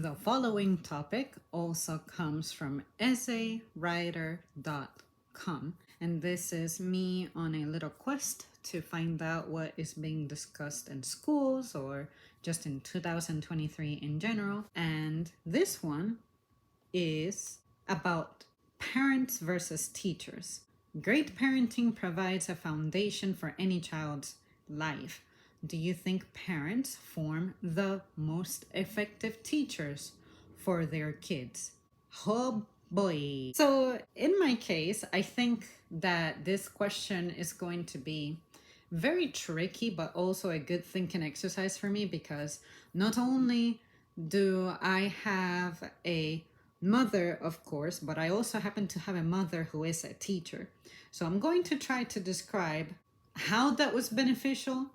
The following topic also comes from essaywriter.com, and this is me on a little quest to find out what is being discussed in schools or just in 2023 in general. And this one is about parents versus teachers. Great parenting provides a foundation for any child's life. Do you think parents form the most effective teachers for their kids? Oh boy. So, in my case, I think that this question is going to be very tricky, but also a good thinking exercise for me because not only do I have a mother, of course, but I also happen to have a mother who is a teacher. So I'm going to try to describe how that was beneficial,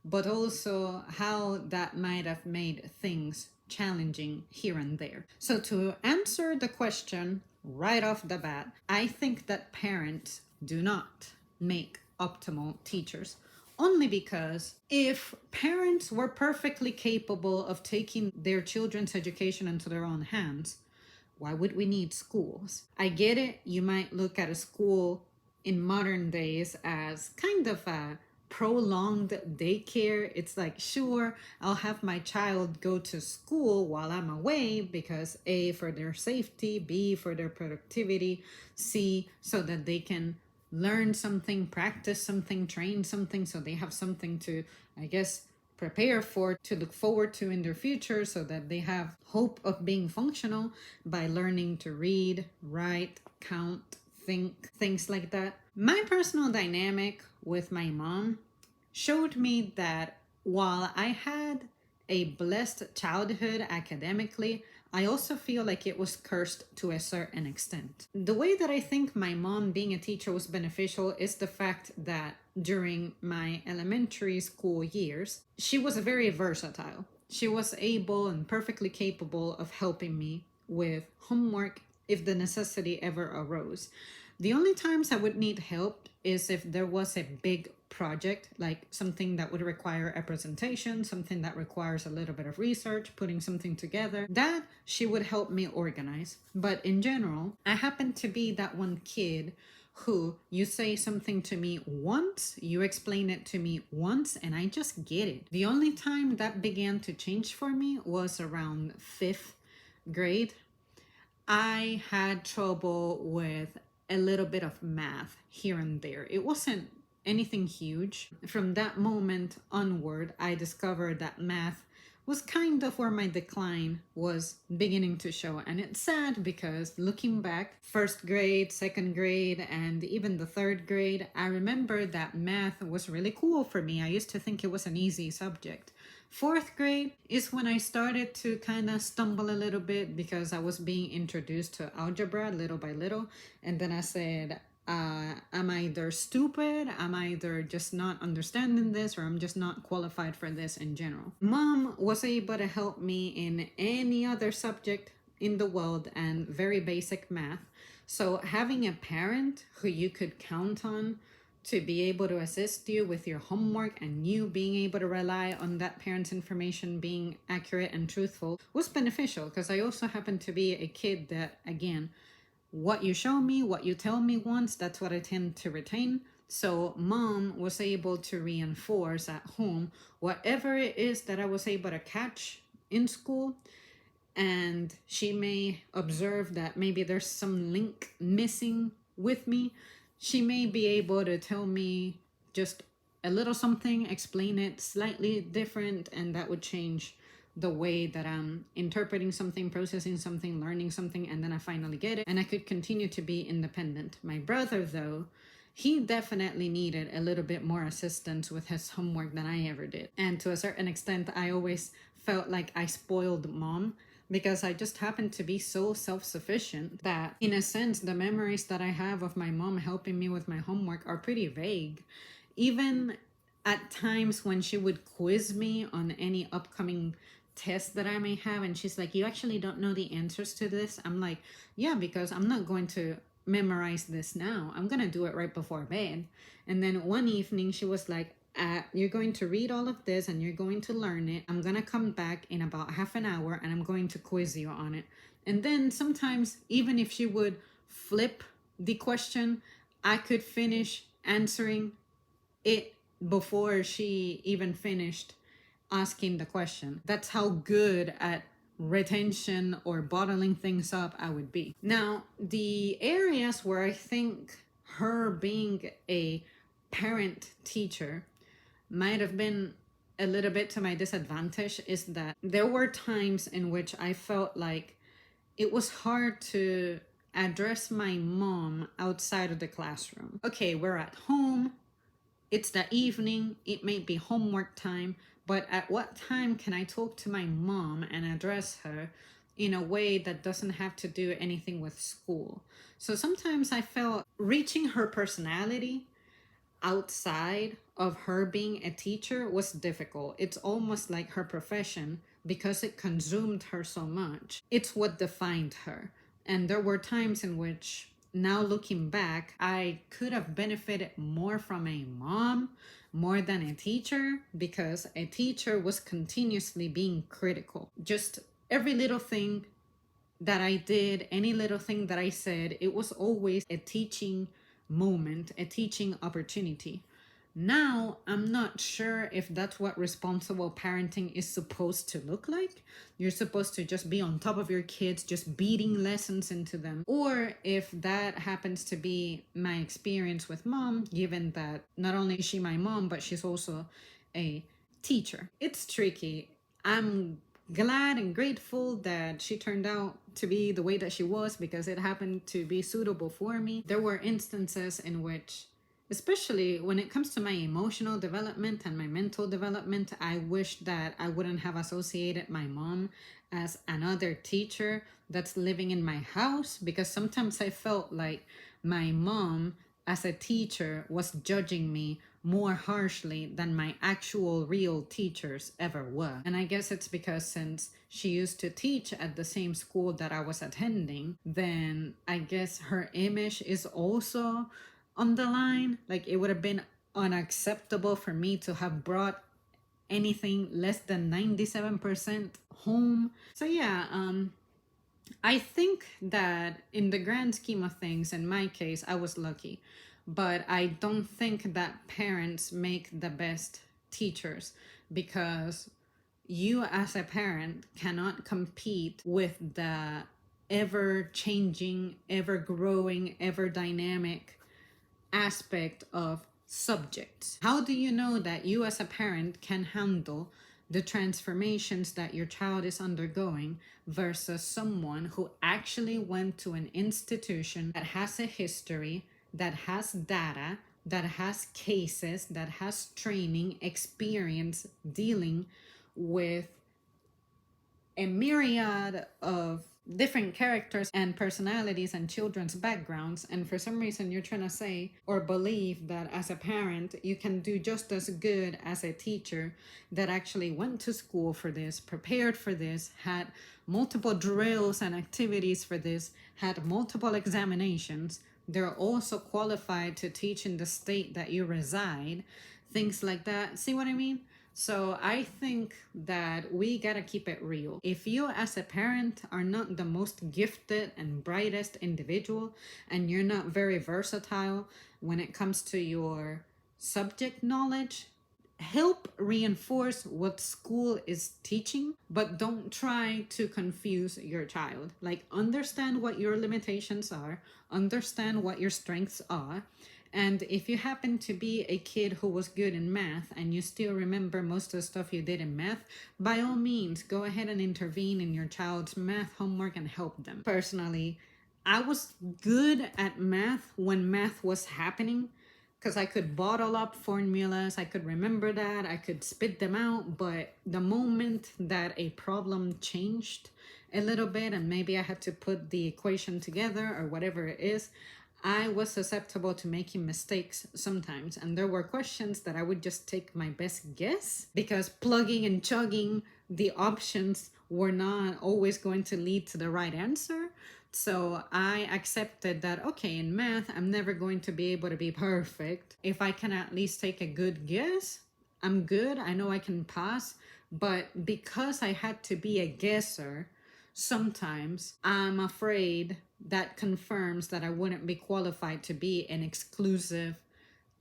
but also how that might have made things challenging here and there. So to answer the question right off the bat, I think that parents do not make optimal teachers. Only because if parents were perfectly capable of taking their children's education into their own hands, why would we need schools? I get it. You might look at a school in modern days as kind of a prolonged daycare. It's like, sure, I'll have my child go to school while I'm away because A, for their safety, B, for their productivity, C, so that they can learn something, practice something, train something, so they have something to, I guess, prepare for, to look forward to in their future, so that they have hope of being functional by learning to read, write, count, think, things like that. My personal dynamic with my mom showed me that while I had a blessed childhood academically, I also feel like it was cursed to a certain extent. The way that I think my mom being a teacher was beneficial is the fact that during my elementary school years, she was very versatile. She was able and perfectly capable of helping me with homework if the necessity ever arose. The only times I would need help is if there was a big project, like something that would require a presentation, something that requires a little bit of research, putting something together, that she would help me organize. But in general, I happen to be that one kid who you say something to me once, you explain it to me once, and I just get it. The only time that began to change for me was around 5th grade. I had trouble with a little bit of math here and there. It wasn't anything huge. From that moment onward, I discovered that math was kind of where my decline was beginning to show. And it's sad because looking back, 1st grade, 2nd grade, and even the 3rd grade, I remember that math was really cool for me. I used to think it was an easy subject. 4th grade is when I started to kind of stumble a little bit because I was being introduced to algebra little by little. And then I said, I'm either stupid, I'm either just not understanding this, or I'm just not qualified for this in general. Mom was able to help me in any other subject in the world and very basic math. So having a parent who you could count on to be able to assist you with your homework and you being able to rely on that parent's information being accurate and truthful was beneficial, because I also happen to be a kid that, again, what you show me, what you tell me once, that's what I tend to retain. So mom was able to reinforce at home whatever it is that I was able to catch in school. And she may observe that maybe there's some link missing with me. She may be able to tell me just a little something, explain it slightly different, and that would change the way that I'm interpreting something, processing something, learning something, and then I finally get it, and I could continue to be independent. My brother, though, he definitely needed a little bit more assistance with his homework than I ever did. And to a certain extent, I always felt like I spoiled mom, because I just happened to be so self-sufficient that, in a sense, the memories that I have of my mom helping me with my homework are pretty vague. Even at times when she would quiz me on any upcoming test that I may have, and she's like, you actually don't know the answers to this? I'm like, yeah, because I'm not going to memorize this now. I'm going to do it right before bed. And then one evening she was like, You're going to read all of this and you're going to learn it. I'm going to come back in about half an hour and I'm going to quiz you on it. And then sometimes, even if she would flip the question, I could finish answering it before she even finished asking the question. That's how good at retention or bottling things up I would be. Now, the areas where I think her being a parent teacher might have been a little bit to my disadvantage is that there were times in which I felt like it was hard to address my mom outside of the classroom. Okay, we're at home, it's the evening, it may be homework time, but at what time can I talk to my mom and address her in a way that doesn't have to do anything with school? So sometimes I felt reaching her personality outside of her being a teacher was difficult. It's almost like her profession, because it consumed her so much, it's what defined her. And there were times in which, now looking back, I could have benefited more from a mom more than a teacher, because a teacher was continuously being critical. Just every little thing that I did, any little thing that I said, it was always a teaching moment, a teaching opportunity. Now, I'm not sure if that's what responsible parenting is supposed to look like. You're supposed to just be on top of your kids, just beating lessons into them. Or if that happens to be my experience with mom, given that not only is she my mom, but she's also a teacher. It's tricky. I'm glad and grateful that she turned out to be the way that she was, because it happened to be suitable for me. There were instances in which, especially when it comes to my emotional development and my mental development, I wish that I wouldn't have associated my mom as another teacher that's living in my house, because sometimes I felt like my mom as a teacher was judging me more harshly than my actual real teachers ever were. And I guess it's because since she used to teach at the same school that I was attending, then I guess her image is also on the line. Like, it would have been unacceptable for me to have brought anything less than 97% home. So yeah, I think that in the grand scheme of things, in my case, I was lucky. But I don't think that parents make the best teachers, because you as a parent cannot compete with the ever changing, ever growing, ever dynamic aspect of subjects. How do you know that you as a parent can handle the transformations that your child is undergoing versus someone who actually went to an institution that has a history, that has data, that has cases, that has training, experience dealing with a myriad of different characters and personalities and children's backgrounds, and for some reason you're trying to say or believe that as a parent you can do just as good as a teacher that actually went to school for this, prepared for this, had multiple drills and activities for this, had multiple examinations, they're also qualified to teach in the state that you reside, things like that. See what I mean? So I think that we gotta keep it real. If you as a parent are not the most gifted and brightest individual, and you're not very versatile when it comes to your subject knowledge, help reinforce what school is teaching, but don't try to confuse your child. Like, understand what your limitations are, understand what your strengths are. And if you happen to be a kid who was good in math and you still remember most of the stuff you did in math, by all means, go ahead and intervene in your child's math homework and help them. Personally, I was good at math when math was happening, because I could bottle up formulas, I could remember that, I could spit them out. But the moment that a problem changed a little bit and maybe I had to put the equation together or whatever it is, I was susceptible to making mistakes sometimes. And there were questions that I would just take my best guess, because plugging and chugging the options were not always going to lead to the right answer. So I accepted that, okay, in math, I'm never going to be able to be perfect. If I can at least take a good guess, I'm good. I know I can pass. But because I had to be a guesser, sometimes I'm afraid that confirms that I wouldn't be qualified to be an exclusive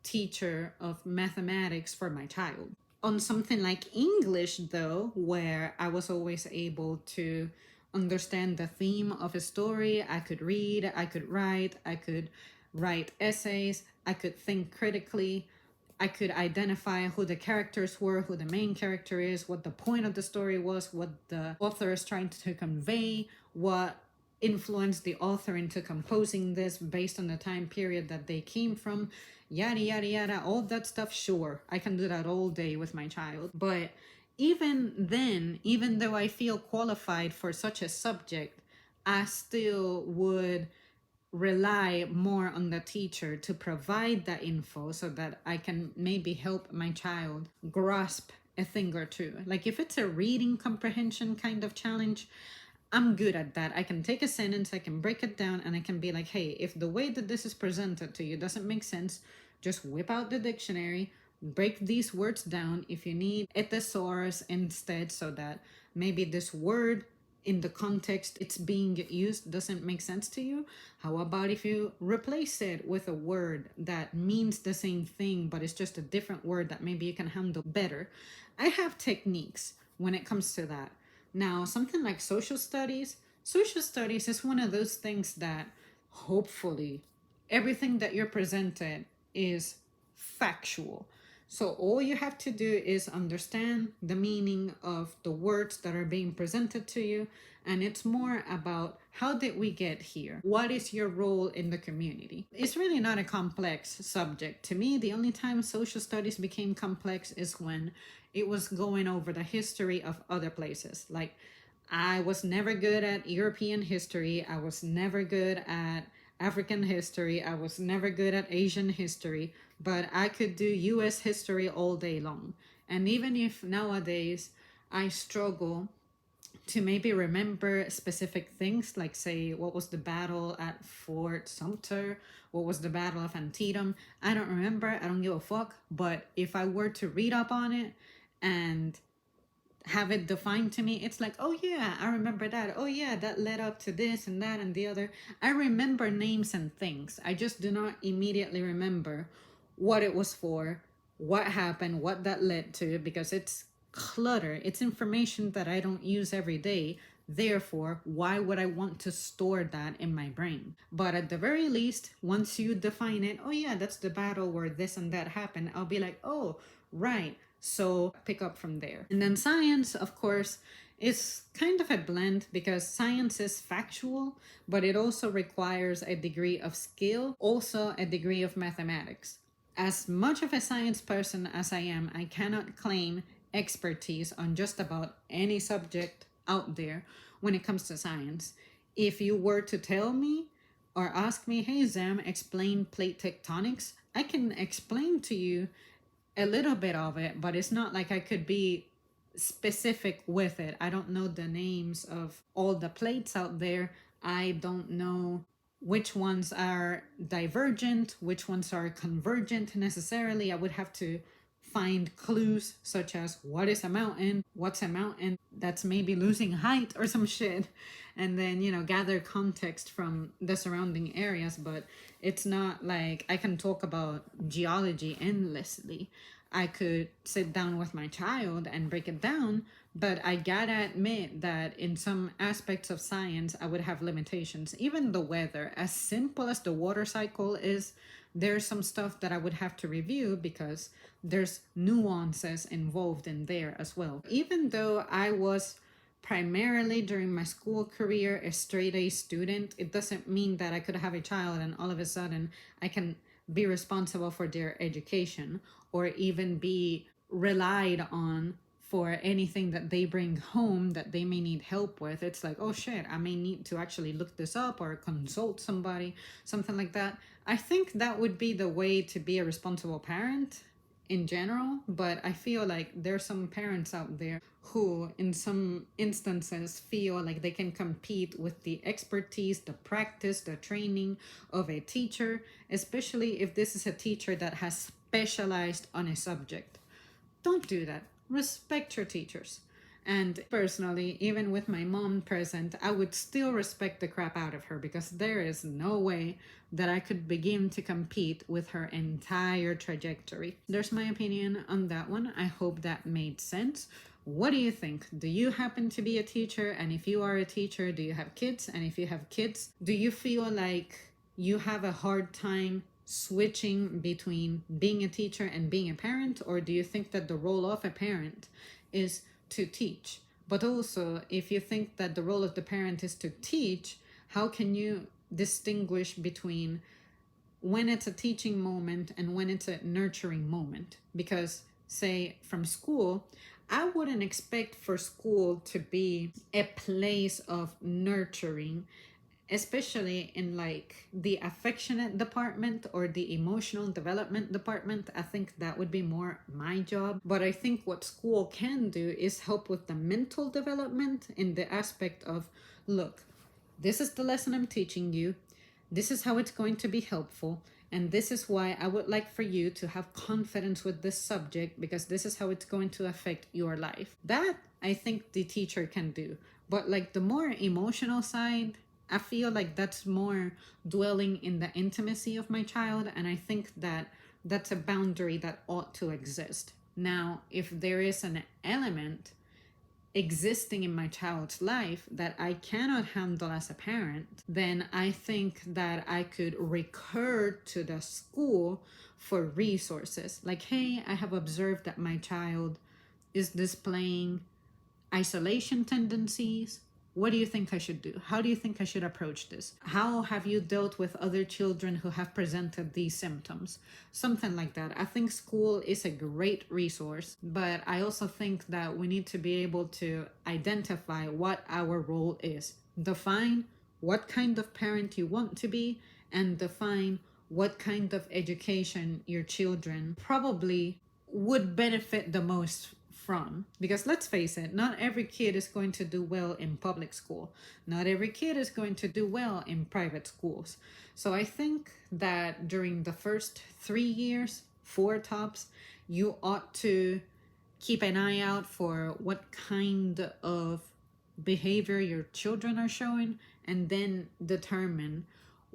teacher of mathematics for my child. On something like English, though, where I was always able to understand the theme of a story, I could read, I could write essays, I could think critically, I could identify who the characters were, who the main character is, what the point of the story was, what the author is trying to convey, what influenced the author into composing this based on the time period that they came from, yada, yada, yada, all that stuff. Sure, I can do that all day with my child. But even then, even though I feel qualified for such a subject, I still would rely more on the teacher to provide that info so that I can maybe help my child grasp a thing or two. Like if it's a reading comprehension kind of challenge, I'm good at that. I can take a sentence, I can break it down, and I can be like, hey, if the way that this is presented to you doesn't make sense, just whip out the dictionary, break these words down. If you need a thesaurus instead, so that maybe this word in the context it's being used doesn't make sense to you, how about if you replace it with a word that means the same thing but it's just a different word that maybe you can handle better? I have techniques when it comes to that. Now, something like social studies is one of those things that hopefully everything that you're presented is factual. So all you have to do is understand the meaning of the words that are being presented to you. And it's more about how did we get here? What is your role in the community? It's really not a complex subject. To me, the only time social studies became complex is when it was going over the history of other places. Like, I was never good at European history. I was never good at African history. I was never good at Asian history, but I could do US history all day long. And even if nowadays I struggle to maybe remember specific things, like say, what was the battle at Fort Sumter? What was the Battle of Antietam? I don't remember. I don't give a fuck. But if I were to read up on it and have it defined to me, it's like, oh yeah, I remember that. Oh yeah, that led up to this and that and the other. I remember names and things. I just do not immediately remember what it was for, what happened, what that led to, because it's clutter. It's information that I don't use every day. Therefore, why would I want to store that in my brain? But at the very least, once you define it, oh yeah, that's the battle where this and that happened, I'll be like, oh, right. So pick up from there. And then science, of course, is kind of a blend because science is factual, but it also requires a degree of skill, also a degree of mathematics. As much of a science person as I am, I cannot claim expertise on just about any subject out there when it comes to science. If you were to tell me or ask me, hey Zam, explain plate tectonics, I can explain to you a little bit of it, but it's not like I could be specific with it. I don't know the names of all the plates out there. I don't know which ones are divergent, which ones are convergent necessarily. I would have to find clues such as what is a mountain, what's a mountain that's maybe losing height or some shit, and then, gather context from the surrounding areas. But it's not like I can talk about geology endlessly. I could sit down with my child and break it down, but I gotta admit that in some aspects of science, I would have limitations. Even the weather, as simple as the water cycle is, there's some stuff that I would have to review because there's nuances involved in there as well. Even though I was primarily during my school career a straight A student, it doesn't mean that I could have a child and all of a sudden I can be responsible for their education or even be relied on for anything that they bring home that they may need help with. It's like, oh shit, I may need to actually look this up or consult somebody, something like that. I think that would be the way to be a responsible parent in general, but I feel like there's some parents out there who, in some instances, feel like they can compete with the expertise, the practice, the training of a teacher, especially if this is a teacher that has specialized on a subject. Don't do that. Respect your teachers. And personally, even with my mom present, I would still respect the crap out of her because there is no way that I could begin to compete with her entire trajectory. There's my opinion on that one. I hope that made sense. What do you think? Do you happen to be a teacher? And if you are a teacher, do you have kids? And if you have kids, do you feel like you have a hard time switching between being a teacher and being a parent? Or do you think that the role of a parent is to teach? But also, if you think that the role of the parent is to teach, how can you distinguish between when it's a teaching moment and when it's a nurturing moment? Because, say, from school, I wouldn't expect for school to be a place of nurturing, especially in like the affectionate department or the emotional development department. I think that would be more my job. But I think what school can do is help with the mental development in the aspect of, look, this is the lesson I'm teaching you. This is how it's going to be helpful. And this is why I would like for you to have confidence with this subject, because this is how it's going to affect your life. That I think the teacher can do. But like the more emotional side, I feel like that's more dwelling in the intimacy of my child. And I think that that's a boundary that ought to exist. Now, if there is an element existing in my child's life that I cannot handle as a parent, then I think that I could recur to the school for resources. Like, hey, I have observed that my child is displaying isolation tendencies. What do you think I should do? How do you think I should approach this? How have you dealt with other children who have presented these symptoms? Something like that. I think school is a great resource, but I also think that we need to be able to identify what our role is. Define what kind of parent you want to be, and define what kind of education your children probably would benefit the most from. Because let's face it, not every kid is going to do well in public school. Not every kid is going to do well in private schools. So I think that during the first 3 years, 4 tops, you ought to keep an eye out for what kind of behavior your children are showing, and then determine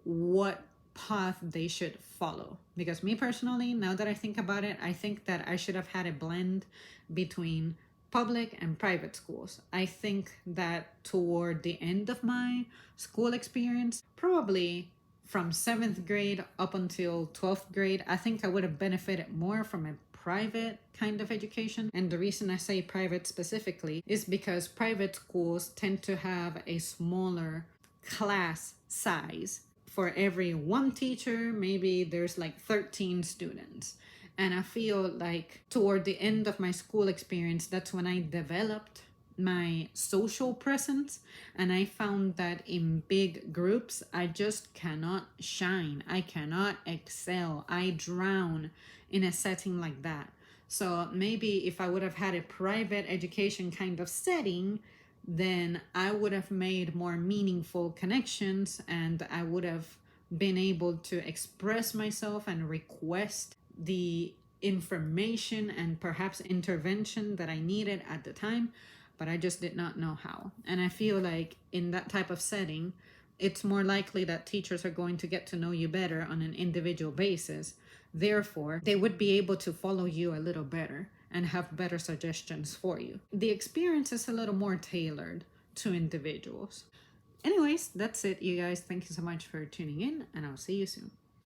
what path they should follow. Because me personally, now that I think about it, I think that I should have had a blend between public and private schools. I think that toward the end of my school experience, probably from 7th grade up until 12th grade, I think I would have benefited more from a private kind of education. And the reason I say private specifically is because private schools tend to have a smaller class size. For every one teacher, maybe there's like 13 students. And I feel like toward the end of my school experience, that's when I developed my social presence. And I found that in big groups, I just cannot shine. I cannot excel. I drown in a setting like that. So maybe if I would have had a private education kind of setting, then I would have made more meaningful connections, and I would have been able to express myself and request the information and perhaps intervention that I needed at the time, but I just did not know how. And I feel like in that type of setting, it's more likely that teachers are going to get to know you better on an individual basis. Therefore, they would be able to follow you a little better and have better suggestions for you. The experience is a little more tailored to individuals. Anyways, that's it, you guys. Thank you so much for tuning in, and I'll see you soon.